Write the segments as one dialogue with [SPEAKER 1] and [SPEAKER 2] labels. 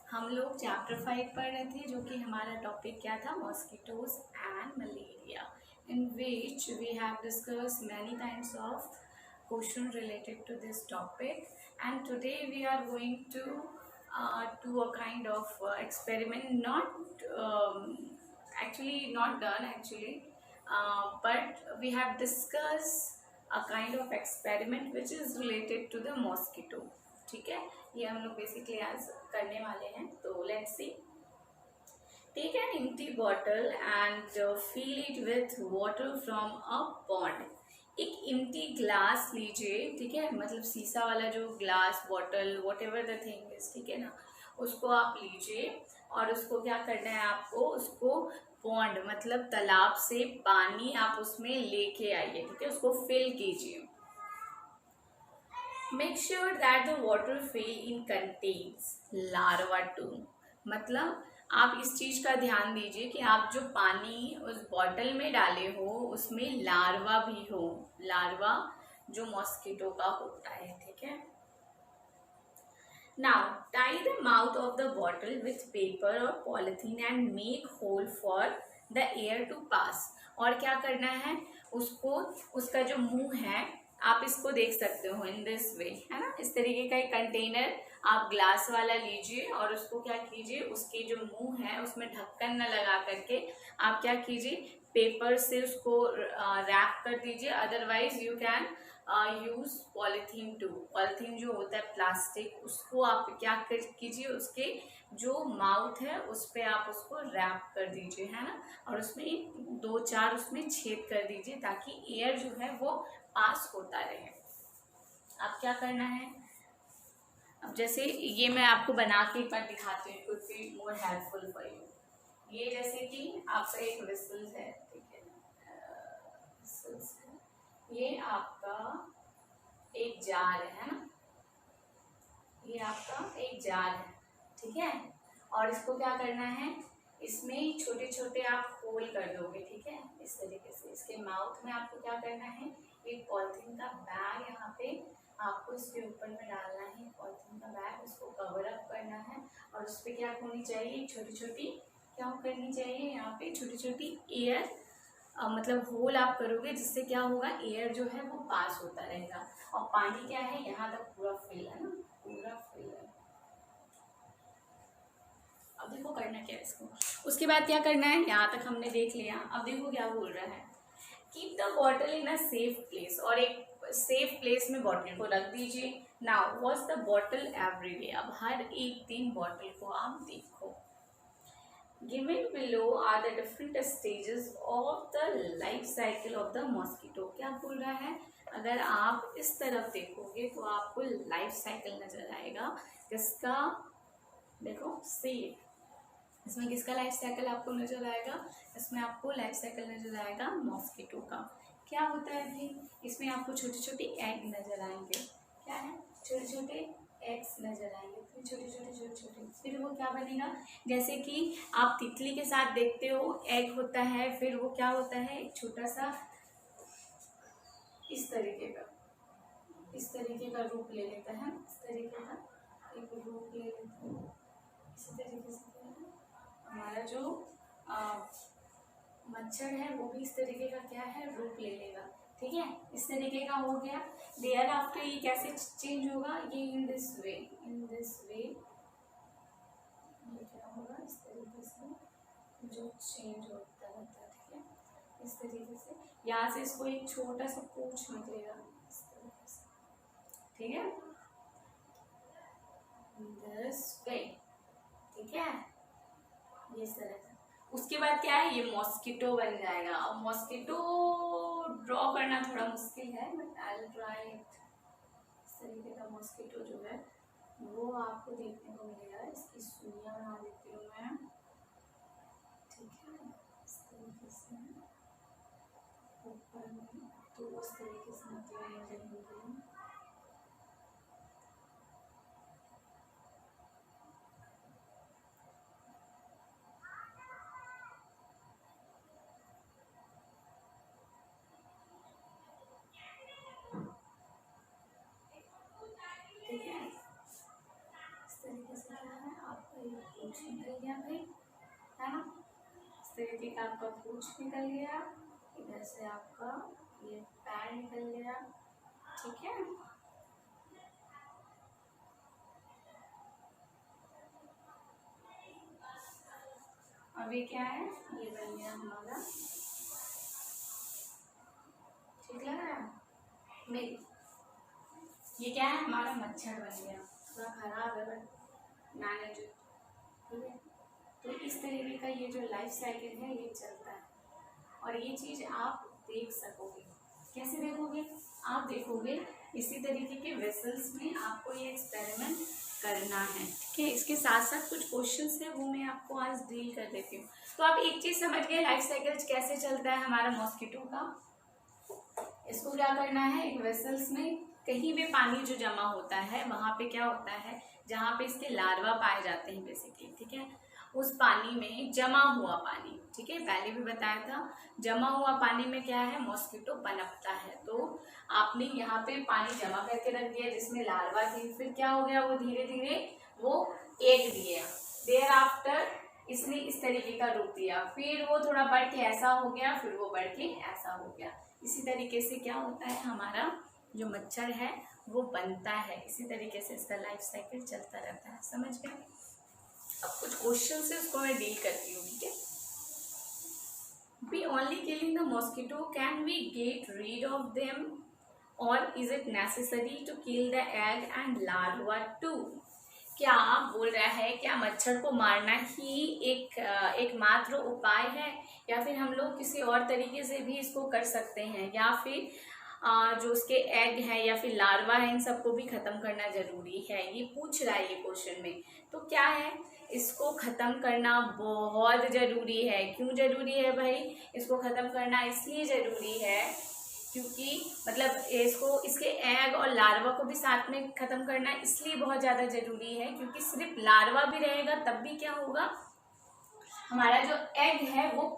[SPEAKER 1] हम लोग चैप्टर 5 पढ़ रहे थे, जो कि हमारा टॉपिक क्या था, mosquitoes and malaria, in which we have discuss many kinds of question related to this topic, and today we are going to do a kind of experiment, not actually not done actually, but we have discussed a kind of experiment which is related to the mosquito. ठीक है, ये हम लोग basically आज करने वाले हैं, तो let's see. Take an empty bottle and fill it with water from a pond. एक एम्प्टी ग्लास लीजिए, ठीक है, मतलब शीशा वाला जो glass bottle whatever the thing is, ठीक है ना, उसको आप लीजिए और उसको क्या करना है आपको, उसको पॉन्ड मतलब तालाब से पानी आप उसमें लेके आइए, ठीक है, उसको फिल कीजिए. Make sure that the water fill in contains larva too. मतलब आप इस चीज का ध्यान दीजिए कि आप जो पानी उस बॉटल में डाले हो उसमें लार्वा भी हो, लार्वा जो मॉस्किटो का होता है, ठीक है. Now tie the mouth of the bottle with paper or polythene and make hole for the air to pass. और क्या करना है, उसको, उसका जो मुंह है आप इसको देख सकते हो इन दिस वे, है ना, इस तरीके का एक कंटेनर आप ग्लास वाला लीजिए और उसको क्या कीजिए, उसके जो मुंह है उसमें ढक्कन न लगा करके आप क्या कीजिए, पेपर से उसको रैप कर दीजिए. Otherwise you can use polythene too. Polythene जो होता है प्लास्टिक, उसको आप क्या कीजिए, उसके जो माउथ है उस पर आप उसको रैप कर दीजिए, है ना, और उसमें 2-4 उसमें छेद कर दीजिए ताकि एयर जो है वो पास होता रहे. अब क्या करना है, अब जैसे ये मैं आपको बना के एक बार दिखाती हूँ, could be more helpful for you. ये जैसे कि आपका एक विस्टल है, ठीक है, ये आपका एक जार है ना, ये आपका एक जार है, ठीक है, और इसको क्या करना है, इसमें छोटे छोटे आप होल कर दोगे, ठीक है, इस तरीके से. इसके माउथ में आपको क्या करना है, एक पॉलिथीन का बैग यहाँ पे आपको इसके ऊपर में डालना है, पॉलिथीन का बैग, उसको कवर अप करना है और उस पर क्या होनी चाहिए, छोटी छोटी क्या करनी चाहिए, यहाँ पे छोटी छोटी एयर मतलब होल आप करोगे, जिससे क्या होगा, एयर जो है वो पास होता रहेगा. और पानी क्या है, यहाँ तक पूरा फिल है ना, पूरा फिल है. अब देखो करना क्या है इसको, उसके बाद क्या करना है, यहाँ तक हमने देख लिया. अब देखो क्या बोल रहा है, keep the bottle in a safe place. और एक सेफ प्लेस में बॉटल को रख दीजिए. Now watch the bottle every day. अब हर एक दिन बॉटल को आप देखो. Given below are the different stages of the life cycle of the mosquito. क्या बोल रहा है, अगर आप इस तरफ देखोगे तो आपको लाइफ साइकिल नजर आएगा, किसका, देखो सी, इसमें किसका लाइफ साइकिल आपको नजर आएगा, इसमें आपको लाइफ साइकिल नजर आएगा मॉस्किटो का. क्या होता है भाई, इसमें आपको छोटे छोटे एग नजर आएंगे, क्या है, छोटे छोटे एग्स नजर आएंगे, फिर छोटे छोटे छोटे छोटे, फिर वो क्या बनेगा, जैसे कि आप तितली के साथ देखते हो, एग होता है, फिर वो क्या होता है, एक छोटा सा इस तरीके का रूप ले लेता है, इस तरीके का एक रूप ले लेता है. इसी तरीके से हमारा जो मच्छर है वो भी इस तरीके का क्या है, रूप ले लेगा, ठीक है, इस तरीके का हो गया. देयर आफ्टर ये कैसे चेंज होगा, ये इन दिस वे, ये क्या होगा, इस तरीके से जो चेंज होता रहता है, ठीक है, इस तरीके से. यहाँ से इसको एक छोटा सा पूंछ निकलेगा इस तरीके से, ठीक है, दिस वे, ठीक है, ये इस तरह से. उसके बाद क्या है, ये मॉस्किटो बन जाएगा. अब मॉस्किटो ड्रॉ करना थोड़ा मुश्किल है, but I will try it. इस तरीके का मॉस्किटो जो है वो आपको देखने को मिलेगा. इसकी सुइयां बना देती हूँ मैं, ठीक है, इस तरीके से ऊपर में, तो उस तरीके से मतलब ठीक है, इस तरीके से क्या है, आपका ये पूछ निकल गया भाई, है ना। इस तरीके का आपका पूछ निकल गया, इधर से आपका ये पैर निकल गया, ठीक है। अब ये क्या है, ये बन गया हमारा, ठीक लग रहा है मेरी, ये क्या है हमारा मच्छर बन गया, थोड़ा खराब है बट मैनेज, ठीक है। तो इस तरीके का ये जो लाइफ साइकिल है ये चलता है, और ये चीज़ आप देख सकोगे। कैसे देखोगे, आप देखोगे इसी तरीके के वेसल्स में आपको ये एक्सपेरिमेंट करना है, ठीक है। इसके साथ साथ कुछ क्वेश्चंस है वो मैं आपको आज डील कर देती हूँ। तो आप एक चीज़ समझ गए लाइफ साइकिल कैसे चलता है हमारा मॉस्किटो का। इसको क्या करना है, एक वेसल्स में कहीं भी पानी जो जमा होता है वहाँ पे क्या होता है, जहाँ पे इसके लार्वा पाए जाते हैं बेसिकली, ठीक है, उस पानी में जमा हुआ पानी, ठीक है, पहले भी बताया था, जमा हुआ पानी में क्या है, मॉस्किटो पनपता है। तो आपने यहाँ पे पानी जमा करके रख दिया जिसमें लार्वा थी, फिर क्या हो गया, वो धीरे धीरे वो एग दिया, देयर आफ्टर इसने इस तरीके का रूप दिया, फिर वो थोड़ा बढ़ के ऐसा हो गया, फिर वो बढ़ के ऐसा हो गया। इसी तरीके से क्या होता है, हमारा जो मच्छर है वो बनता है, इसी तरीके से इसका लाइफ साइकिल चलता रहता है, समझ गए। अब कुछ क्वेश्चन से उसको मैं डील करती हूँ, ठीक है। Be only killing the mosquito, can we get rid of them, or is it necessary to kill the egg and larva too? क्या बोल रहा है, क्या मच्छर को मारना ही एकमात्र उपाय है, या फिर हम लोग किसी और तरीके से भी इसको कर सकते हैं, या फिर जो उसके एग है या फिर लार्वा है इन सबको भी ख़त्म करना ज़रूरी है, ये पूछ रहा है ये क्वेश्चन में। तो क्या है, इसको ख़त्म करना बहुत ज़रूरी है। क्यों ज़रूरी है भाई, इसको ख़त्म करना इसलिए ज़रूरी है क्योंकि मतलब इसको, इसके एग और लार्वा को भी साथ में ख़त्म करना इसलिए बहुत ज़्यादा ज़रूरी है क्योंकि सिर्फ लार्वा भी रहेगा तब भी क्या होगा, हमारा जो एग है वो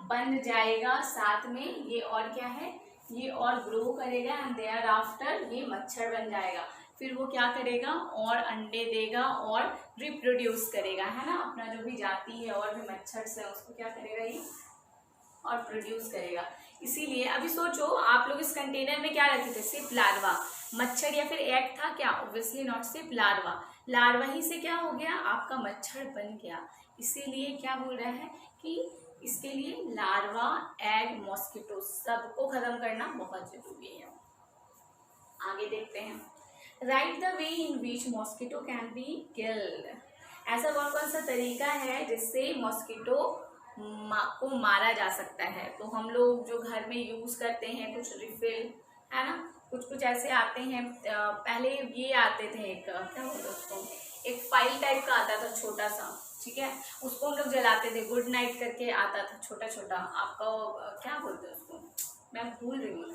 [SPEAKER 1] बन जाएगा साथ में, ये और क्या है, ये और ग्रो करेगा एंड देयर आफ्टर ये मच्छर बन जाएगा, फिर वो क्या करेगा और अंडे देगा और रिप्रोड्यूस करेगा, है ना, अपना जो भी जाति है और भी मच्छर से उसको क्या करेगा ये और प्रोड्यूस करेगा। इसीलिए अभी सोचो आप लोग इस कंटेनर में क्या रखे थे, सिर्फ लार्वा, मच्छर या फिर एग था क्या, ऑब्वियसली नॉट, सिर्फ लार्वा, लार्वा ही से क्या हो गया, आपका मच्छर बन गया। इसीलिए क्या बोल रहा है कि इसके लिए लार्वा, एग, मॉस्किटो सबको खत्म करना बहुत जरूरी है। आगे देखते हैं, right the way in which mosquito can be killed, ऐसा कौन कौन सा तरीका है जिससे मॉस्किटो को मारा जा सकता है। तो हम लोग जो घर में यूज़ करते हैं कुछ रिफिल, है ना, कुछ कुछ ऐसे आते हैं, पहले ये आते थे, एक क्या बोलते उसको, एक फाइल टाइप का आता था छोटा सा, ठीक है, उसको हम लोग जलाते थे, गुड नाइट करके आता था छोटा छोटा, आपका क्या बोलते हैं उसको, मैं भूल रही हूँ,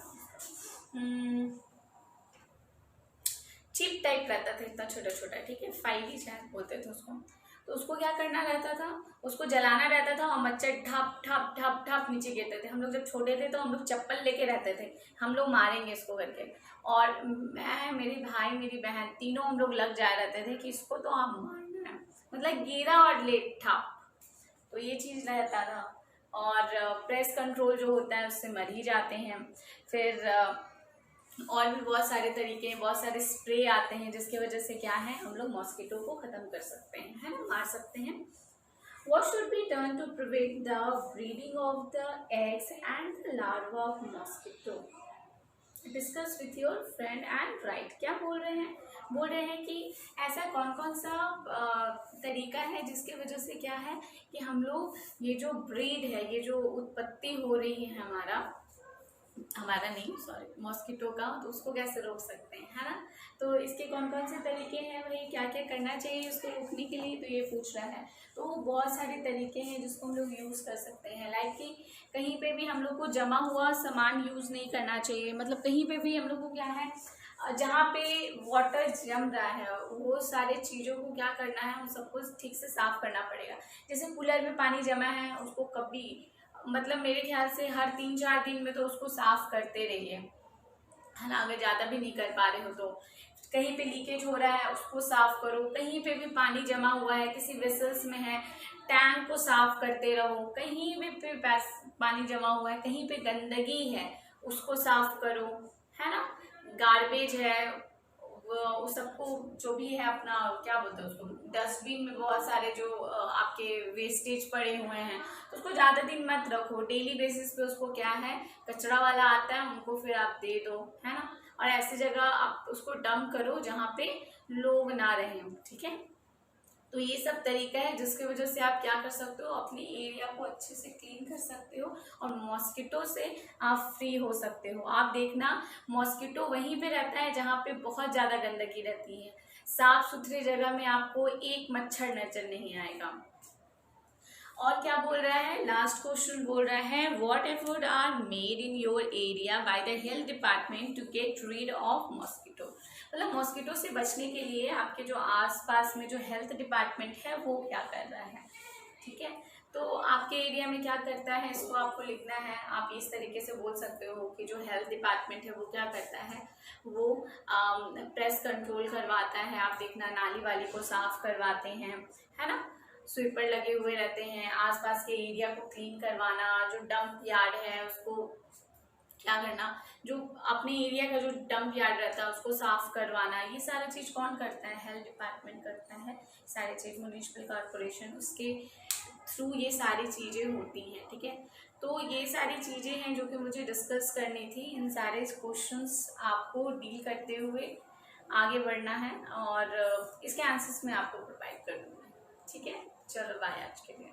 [SPEAKER 1] चिप टाइप रहता था, इतना छोटा छोटा, ठीक है, फाइल ही शायद बोलते थे उसको। तो उसको क्या करना रहता था, उसको जलाना रहता था और मच्छर ठप ठप ठप ठप नीचे गिरते थे। हम लोग जब छोटे थे तो हम लोग चप्पल लेके रहते थे, हम लोग मारेंगे इसको करके, और मैं, मेरे भाई, मेरी बहन, तीनों हम लोग लग जा रहते थे कि इसको तो आप मारना है, मतलब गिरा और ले ठप, तो ये चीज़ रहता था। और प्रेस कंट्रोल जो होता है उससे मर ही जाते हैं। फिर और भी बहुत सारे तरीके हैं, बहुत सारे स्प्रे आते हैं जिसकी वजह से क्या है, हम लोग मॉस्किटो को ख़त्म कर सकते हैं, है ना, मार सकते हैं। What should be done to prevent the breeding of the eggs and the larva of mosquito? Discuss with your friend and write. क्या बोल रहे हैं, बोल रहे हैं कि ऐसा कौन कौन सा तरीका है जिसकी वजह से क्या है कि हम लोग ये जो ब्रीड है, ये जो उत्पत्ति हो रही है हमारा नहीं, सॉरी, मॉस्किटो का, तो उसको कैसे रोक सकते हैं, है ना। तो इसके कौन कौन से तरीके हैं भाई, क्या क्या करना चाहिए उसको रोकने के लिए, तो ये पूछ रहा है। तो बहुत सारे तरीके हैं जिसको हम लोग यूज़ कर सकते हैं, लाइक कि कहीं पे भी हम लोग को जमा हुआ सामान यूज़ नहीं करना चाहिए, मतलब कहीं पे भी हम लोग को क्या है, जहाँ पे वाटर जम रहा है वो सारे चीज़ों को क्या करना है, उन सबको ठीक से साफ़ करना पड़ेगा। जैसे कूलर में पानी जमा है उसको कभी, मतलब मेरे ख्याल से हर 3-4 दिन में तो उसको साफ़ करते रहिए, है ना, अगर ज़्यादा भी नहीं कर पा रहे हो तो। कहीं पे लीकेज हो रहा है उसको साफ करो, कहीं पे भी पानी जमा हुआ है किसी वेसल्स में है टैंक को साफ करते रहो, कहीं भी पानी जमा हुआ है, कहीं पे गंदगी है उसको साफ करो, है ना। गार्बेज है वो सबको जो भी है अपना क्या बोलते हैं उसको, डस्टबिन में बहुत सारे जो आपके वेस्टेज पड़े हुए हैं तो उसको ज़्यादा दिन मत रखो, डेली बेसिस पे उसको क्या है कचरा वाला आता है उनको फिर आप दे दो, है ना। और ऐसी जगह आप उसको डंप करो जहाँ पे लोग ना रहें, ठीक है। तो ये सब तरीका है जिसकी वजह से आप क्या कर सकते हो, अपने एरिया को अच्छे से क्लीन कर सकते हो और मॉस्किटो से आप फ्री हो सकते हो। आप देखना मॉस्किटो वहीं पे रहता है जहाँ पे बहुत ज़्यादा गंदगी रहती है, साफ सुथरी जगह में आपको एक मच्छर नजर नहीं आएगा। और क्या बोल रहा है, लास्ट क्वेश्चन बोल रहा है what effort are made in your area by the health department to get rid of mosquito. मतलब मॉस्किटो से बचने के लिए आपके जो आसपास में जो हेल्थ डिपार्टमेंट है वो क्या कर रहा है, ठीक है। तो आपके एरिया में क्या करता है इसको आपको लिखना है। आप इस तरीके से बोल सकते हो कि जो हेल्थ डिपार्टमेंट है वो क्या करता है, वो प्रेस कंट्रोल करवाता है, आप देखना नाली वाली को साफ करवाते हैं, है ना। स्वीपर लगे हुए रहते हैं, आसपास के एरिया को क्लीन करवाना, जो डंप यार्ड है उसको क्या करना, जो अपने एरिया का जो डंप यार्ड रहता है उसको साफ करवाना, ये सारा चीज़ कौन करता है, हेल्थ डिपार्टमेंट करता है। सारी चीज़ म्युनिसिपल कॉरपोरेशन उसके थ्रू ये सारी चीज़ें होती हैं, ठीक है। तो ये सारी चीज़ें हैं जो कि मुझे डिस्कस करनी थी। इन सारे क्वेश्चंस आपको डील करते हुए आगे बढ़ना है और इसके आंसर्स मैं आपको प्रोवाइड कर दूँगी, ठीक है। चलो बाय आज के लिए।